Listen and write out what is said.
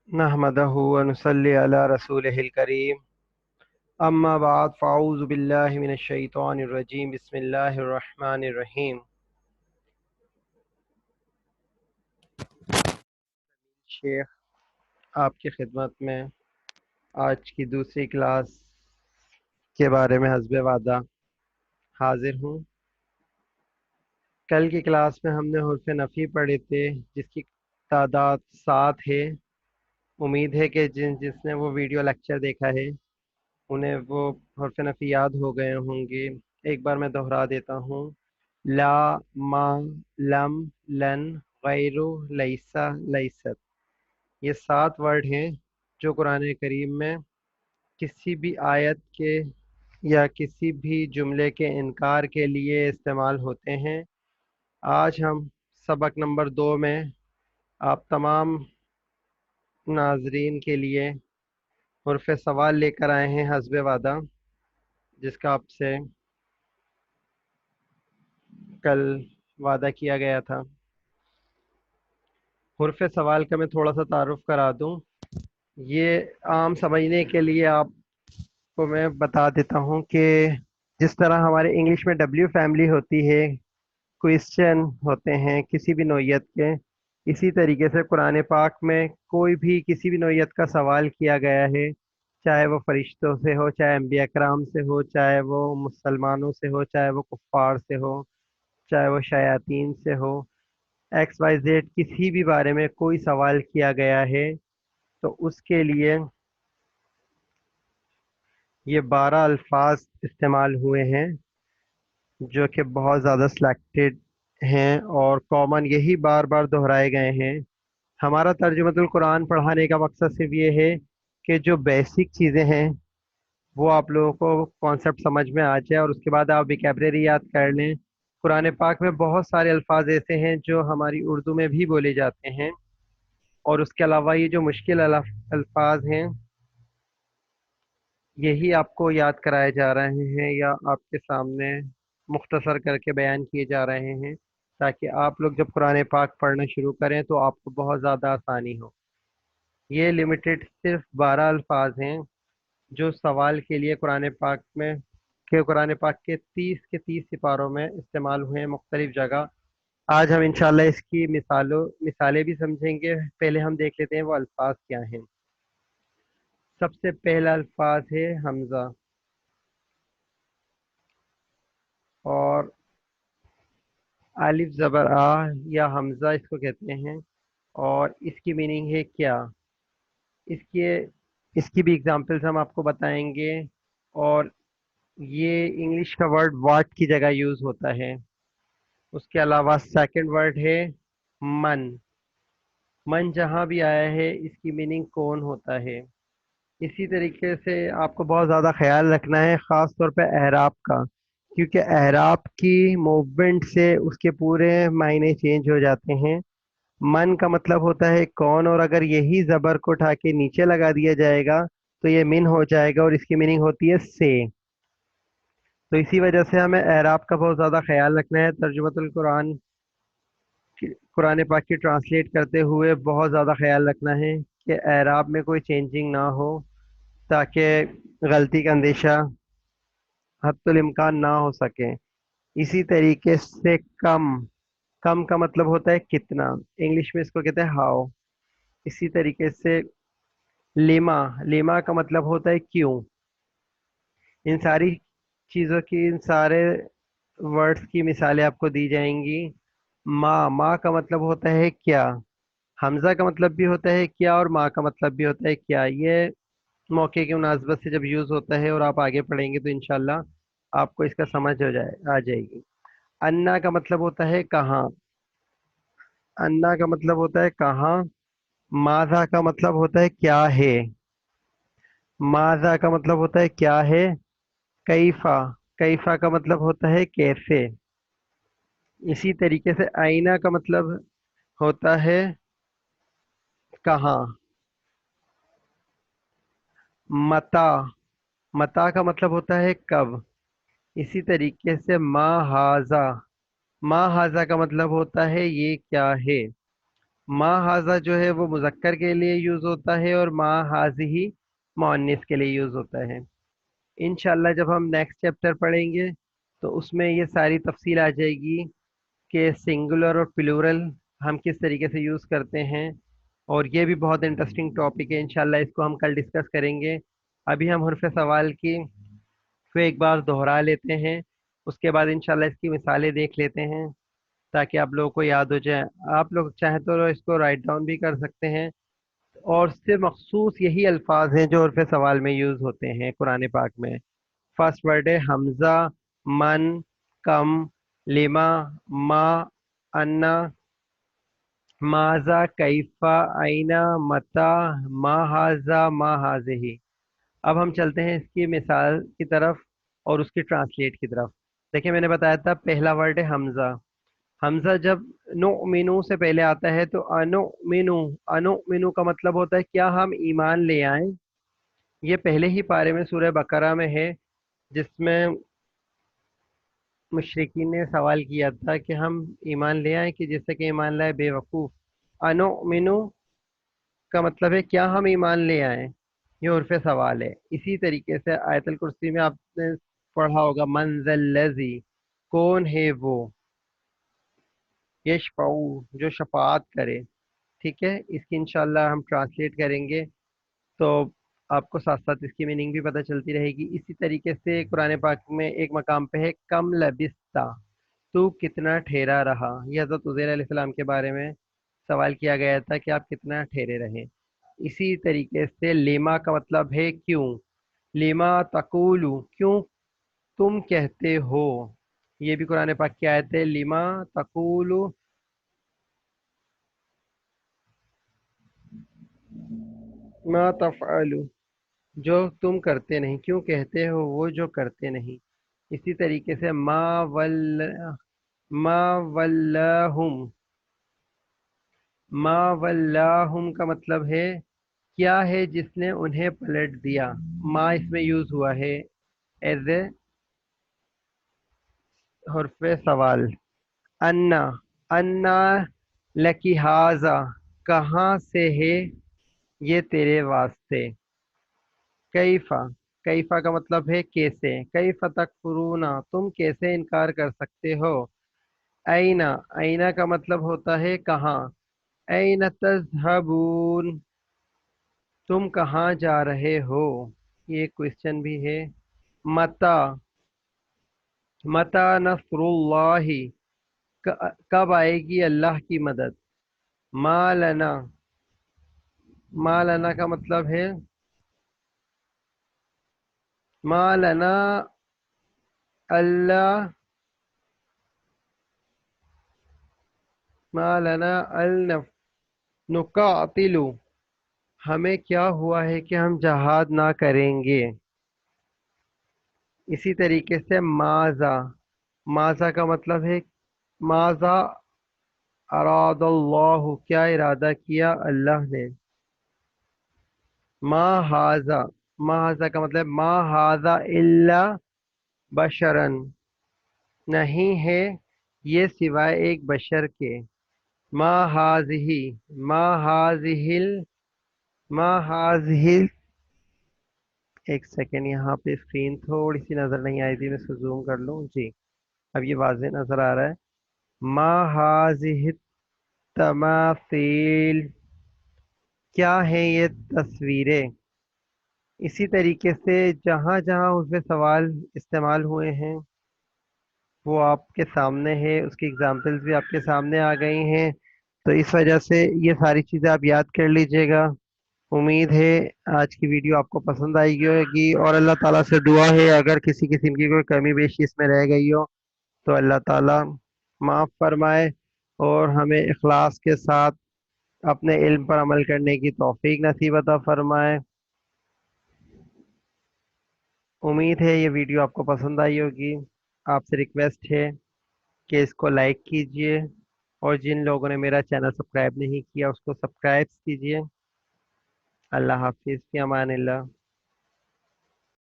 नहमदहु व नुसल्ली अला रसूलिहिल करीम अम्मा बाद फ़अऊज़ु बिल्लाहि मिनश शैतानिर रजीम बिस्मिल्लाहिर रहमानिर रहीम। शेख आपकी खिदमत में आज की दूसरी क्लास के बारे में हस्ब वादा हाजिर हूँ। कल की क्लास में हमने हुर्फ नफ़ी पढ़े थे जिसकी तादाद 7 है। उम्मीद है कि जिसने वो वीडियो लेक्चर देखा है उन्हें वो हुर्फ नफ़ी याद हो गए होंगे। एक बार मैं दोहरा देता हूँ। ला, मा, लम, लन, गैरु, लैसा, लैसत, ये 7 वर्ड हैं जो कुरान करीम में किसी भी आयत के या किसी भी जुमले के इनकार के लिए इस्तेमाल होते हैं। आज हम सबक नंबर 2 में आप तमाम नाजरीन के लिए हुर्फ सवाल लेकर आए हैं हस्ब वादा, जिसका आपसे कल वादा किया गया था। हुर्फ सवाल का मैं थोड़ा सा तारुफ करा दूं। ये आम समझने के लिए आपको मैं बता देता हूँ कि जिस तरह हमारे इंग्लिश में डब्ल्यू फैमिली होती है, क्वेश्चन होते हैं किसी भी नौइयत के, इसी तरीके से कुरान पाक में कोई भी किसी भी नौइयत का सवाल किया गया है, चाहे वो फरिश्तों से हो, चाहे अम्बिया कराम से हो, चाहे वो मुसलमानों से हो, चाहे वो कुफ़ार से हो, चाहे वो शयातीन से हो, एक्स वाई जेड किसी भी बारे में कोई सवाल किया गया है तो उसके लिए ये 12 अल्फाज इस्तेमाल हुए हैं जो कि बहुत ज़्यादा सिलेक्टेड हैं और कॉमन यही बार बार दोहराए गए हैं। हमारा तर्जुमतुल कुरान पढ़ाने का मकसद सिर्फ ये है कि जो बेसिक चीज़ें हैं वो आप लोगों को कॉन्सेप्ट समझ में आ जाए और उसके बाद आप विकेबलरी याद कर लें। कुरान पाक में बहुत सारे अल्फाज ऐसे हैं जो हमारी उर्दू में भी बोले जाते हैं और उसके अलावा ये जो मुश्किल अल्फाज हैं यही आपको याद कराए जा रहे हैं या आपके सामने मुख्तसर करके बयान किए जा रहे हैं ताकि आप लोग जब कुरान पाक पढ़ना शुरू करें तो आपको बहुत ज़्यादा आसानी हो। ये लिमिटेड सिर्फ 12 अल्फाज हैं जो सवाल के लिए कुरान पाक के 30 सिपारों में इस्तेमाल हुए हैं मुख्तलिफ जगह। आज हम इंशाल्लाह इसकी मिसालें भी समझेंगे। पहले हम देख लेते हैं वो अल्फाज क्या हैं। सबसे पहला अल्फाज है हमज़ा, और अलिफ ज़बर आ या हमज़ा इसको कहते हैं, और इसकी मीनिंग है क्या। इसके इसकी भी एग्जांपल्स हम आपको बताएंगे। और ये इंग्लिश का वर्ड वाट की जगह यूज़ होता है। उसके अलावा सेकंड वर्ड है मन। मन जहाँ भी आया है इसकी मीनिंग कौन होता है। इसी तरीके से आपको बहुत ज़्यादा ख्याल रखना है ख़ास तौर पे एहराब का, क्योंकि एहराब की मूवमेंट से उसके पूरे मायने चेंज हो जाते हैं। मन का मतलब होता है कौन, और अगर यही ज़बर को उठा के नीचे लगा दिया जाएगा तो ये मिन हो जाएगा और इसकी मीनिंग होती है से। तो इसी वजह से हमें एराब का बहुत ज़्यादा ख्याल रखना है। तर्जुमतुल कुरान कुरान पाक की ट्रांसलेट करते हुए बहुत ज़्यादा ख्याल रखना है कि एराब में कोई चेंजिंग ना हो ताकि गलती का अंदेशा हत्तुल इम्कान ना हो सके। इसी तरीके से कम, कम का मतलब होता है कितना, इंग्लिश में इसको कहते हैं हाउ। इसी तरीके से लिमा, लिमा का मतलब होता है क्यों। इन सारी चीज़ों की, इन सारे वर्ड्स की मिसालें आपको दी जाएंगी। माँ, माँ का मतलब होता है क्या। हमजा का मतलब भी होता है क्या और माँ का मतलब भी होता है क्या। ये मौके की मुनासबत से जब यूज़ होता है और आप आगे पढ़ेंगे तो इंशाल्लाह आपको इसका समझ हो जाए आ जाएगी। अन्ना का मतलब होता है कहाँ। अन्ना का मतलब होता है कहाँ। माजा का मतलब होता है क्या है। माजा का मतलब होता है क्या है। कैफा, कैफा का मतलब होता है कैसे। इसी तरीके से आईना का मतलब होता है कहाँ। मता, मता का मतलब होता है कब। इसी तरीके से माँ हाजा, माँ हाजा का मतलब होता है ये क्या है। मा हाजा जो है वो मुजक्कर के लिए यूज होता है और मा हाजिही मुअन्निस के लिए यूज होता है। इंशाल्लाह जब हम नेक्स्ट चैप्टर पढ़ेंगे तो उसमें ये सारी तफसील आ जाएगी कि सिंगुलर और प्लूरल हम किस तरीके से यूज करते हैं। और ये भी बहुत इंटरेस्टिंग टॉपिक है, इंशाल्लाह इसको हम कल डिस्कस करेंगे। अभी हम हुर्फ सवाल की फिर एक बार दोहरा लेते हैं, उसके बाद इंशाल्लाह इसकी मिसालें देख लेते हैं ताकि आप लोगों को याद हो जाए। आप लोग चाहें तो इसको राइट डाउन भी कर सकते हैं। और सिर्फ मखसूस यही अल्फाज हैं जो उर्फ सवाल में यूज होते हैं कुरान पाक में। फर्स्ट वर्ड है हमजा, मन, कम, लिमा, मा, अन्ना, माजा, कैफा, आइना, मता, मा हाजा, मा हाजिही। अब हम चलते हैं इसकी मिसाल की तरफ और उसकी ट्रांसलेट की तरफ। देखिए मैंने बताया था पहला वर्ड है हमजा। हमजा जब नुमिनु से पहले आता है तो अनुमिनु, अनुमिनु का मतलब होता है क्या हम ईमान ले आए। ये पहले ही पारे में सूरह बकरा में है, जिसमें मुशरिकीन ने सवाल किया था कि हम ईमान ले आए कि जिससे कि ईमान लाए बेवकूफ़। अनुमिनु का मतलब है क्या हम ईमान ले आए। ये उर्फ सवाल है। इसी तरीके से आयतल कुर्सी में आपने पढ़ा होगा मंजल्लजी, कौन है वो, यशफऊ जो शफाअत करे। ठीक है, इसकी इंशाल्लाह हम ट्रांसलेट करेंगे तो आपको साथ साथ इसकी मीनिंग भी पता चलती रहेगी। इसी तरीके से कुरान पाक में एक मकाम पे है कम लबिस्ता, तू कितना ठहरा रहा। यह हज़रत उज़ैर अलैहिस्सलाम के बारे में सवाल किया गया था कि आप कितना ठहरे रहे। इसी तरीके से लेमा का मतलब है क्यों। लेमा तकूलू, क्यों तुम कहते हो। ये भी कुरान पाक की आयत है, लिमा तकूलू मा तफअलू, जो तुम करते नहीं, क्यों कहते हो वो जो करते नहीं। इसी तरीके से मा वल्लाहुम, मा वल्लाहुम का मतलब है क्या है जिसने उन्हें पलट दिया। मा इसमें यूज हुआ है एज ए हर्फ सवाल। अन्ना, अन्ना लकी हाजा, कहाँ से है ये तेरे वास्ते। कैफा, कैफा का मतलब है कैसे। कैफा तकफुरूना, तुम कैसे इनकार कर सकते हो। ऐना, ऐना का मतलब होता है कहाँ। ऐन तज़हबून, तुम कहाँ जा रहे हो। ये क्वेश्चन भी है। मता, मता नस्रुल्लाहि, कब आएगी अल्लाह की मदद। मालना, मालना का मतलब है मालना अल्लाह, मालना अल नुकातिलु, हमें क्या हुआ है कि हम जहाद ना करेंगे। इसी तरीके से माजा, माजा का मतलब है माजा अरादल्लाहु, क्या इरादा किया अल्लाह ने। मा हाजा, मा हाजा का मतलब मा हाजा इल्ला बशरन, नहीं है ये सिवाय एक बशर के। मा हाजिही, मा हाजिहिल, मा हाजिहिल, एक सेकेंड यहाँ पे स्क्रीन थोड़ी सी नजर नहीं आई थी, मैं इसको जूम कर लूँ जी। अब ये वाज़ेह नजर आ रहा है। मा हाजिहि तमासील, क्या है ये तस्वीरें। इसी तरीके से जहाँ जहाँ उसमें सवाल इस्तेमाल हुए हैं वो आपके सामने है, उसकी एग्जाम्पल्स भी आपके सामने आ गई हैं। तो इस वजह से ये सारी चीज़ें आप याद कर लीजिएगा। उम्मीद है आज की वीडियो आपको पसंद आई होगी, और अल्लाह ताला से दुआ है अगर किसी किस्म की कोई कमी बेशी इसमें रह गई हो तो अल्लाह ताला माफ़ फरमाए और हमें इखलास के साथ अपने इल्म पर अमल करने की तौफीक नसीब अता फरमाए। उम्मीद है ये वीडियो आपको पसंद आई होगी। आपसे रिक्वेस्ट है कि इसको लाइक कीजिए, और जिन लोगों ने मेरा चैनल सब्सक्राइब नहीं किया उसको सब्सक्राइब कीजिए। अल्लाह हाफिज़, फी अमानिल्लाह।